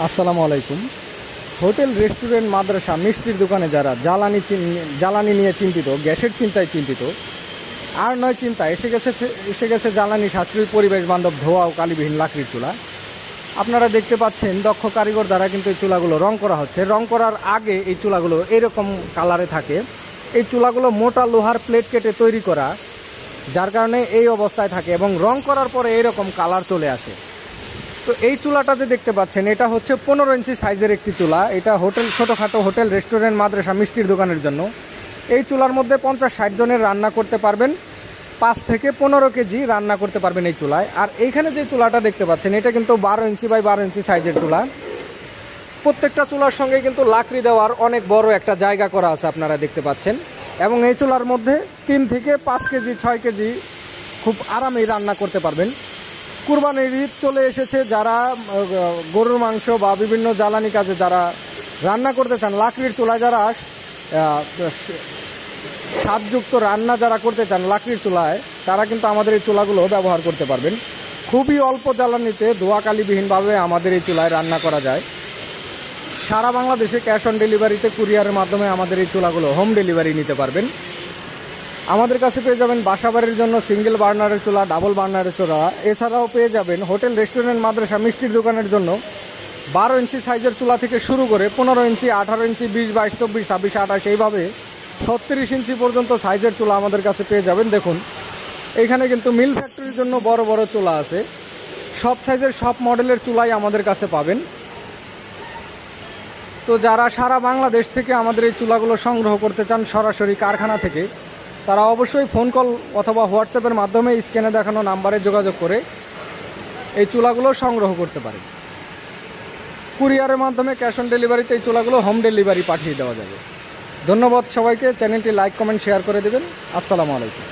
আসসালামু আলাইকুম। Hotel, restaurant, মাদ্রাসা, মিষ্টির দোকানে যারা জ্বালানি নিয়ে চিন্তিত, গ্যাসের চিন্তায় চিন্তিত, আর নয় চিন্তা এসে গেছে জ্বালানি সাশ্রয়ী, পরিবেশ বান্ধব, ধোয়া ও কালিবিহীন লাকড়ির চুলা। আপনারা দেখতে পাচ্ছেন দক্ষ কারিগর দ্বারা কিন্তু এই চুলাগুলো রং করা হচ্ছে। রং করার আগে এই চুলাগুলো এরকম কালারে থাকে। এই চুলাগুলো মোটা লোহার প্লেট কেটে তৈরি করা, যার কারণে এই অবস্থায় থাকে এবং রং করার পরে এরকম কালার চলে আসে। তো এই চুলাটা যে দেখতে পাচ্ছেন, এটা হচ্ছে 15 ইঞ্চি সাইজের একটি চুলা। এটা ছোটোখাটো হোটেল, রেস্টুরেন্ট, মাদ্রাসা, মিষ্টির দোকানের জন্য। এই চুলার মধ্যে 50-60 জনের রান্না করতে পারবেন। 5 থেকে 15 কেজি রান্না করতে পারবেন এই চুলায়। আর এইখানে যে চুলাটা দেখতে পাচ্ছেন, এটা কিন্তু 12 ইঞ্চি বাই 12 ইঞ্চি সাইজের চুলা। প্রত্যেকটা চুলার সঙ্গে কিন্তু লাকড়ি দেওয়ার অনেক বড় একটা জায়গা করা আছে, আপনারা দেখতে পাচ্ছেন। এবং এই চুলার মধ্যে 3 থেকে 5 কেজি 6 কেজি খুব আরামেই রান্না করতে পারবেন। কুরবানির ঈদ চলে এসেছে, যারা গরুর মাংস বা বিভিন্ন জ্বালানি কাজে যারা রান্না করতে চান, লাকড়ির চুলায় যারা স্বাদযুক্ত রান্না যারা করতে চান লাকড়ির চুলায়, তারা কিন্তু আমাদের এই চুলাগুলো ব্যবহার করতে পারবেন। খুবই অল্প জ্বালানিতে ধোঁয়াকালিবিহীনভাবে আমাদের এই চুলায় রান্না করা যায়। সারা বাংলাদেশে ক্যাশ অন ডেলিভারিতে কুরিয়ারের মাধ্যমে আমাদের এই চুলাগুলো হোম ডেলিভারি নিতে পারবেন। আমাদের কাছে পেয়ে যাবেন বাসাবাড়ির জন্য সিঙ্গেল বার্নারের চুলা, ডাবল বার্নারের চুলা। এছাড়াও পেয়ে যাবেন হোটেল, রেস্টুরেন্ট, মাদ্রাসা, মিষ্টির দোকানের জন্য 12 ইঞ্চি সাইজের চুলা থেকে শুরু করে 15 ইঞ্চি, 18 ইঞ্চি, 20, 22, 24, 26, 28 এইভাবে 36 ইঞ্চি পর্যন্ত সাইজের চুলা আমাদের কাছে পেয়ে যাবেন। দেখুন, এইখানে কিন্তু মিল ফ্যাক্টরির জন্য বড় বড় চুলা আছে। সব সাইজের, সব মডেলের চুলাই আমাদের কাছে পাবেন। তো যারা সারা বাংলাদেশ থেকে আমাদের এই চুলাগুলো সংগ্রহ করতে চান সরাসরি কারখানা থেকে, তারা অবশ্যই ফোন কল অথবা হোয়াটসঅ্যাপের মাধ্যমে স্ক্রিনে দেখানো নাম্বারে যোগাযোগ করে এই চুলাগুলো সংগ্রহ করতে পারেন। কুরিয়ারের মাধ্যমে ক্যাশ অন ডেলিভারিতে এই চুলাগুলো হোম ডেলিভারি পাঠিয়ে দেওয়া যাবে। ধন্যবাদ সবাইকে। চ্যানেলটি লাইক, কমেন্ট, শেয়ার করে দেবেন। আসসালামু আলাইকুম।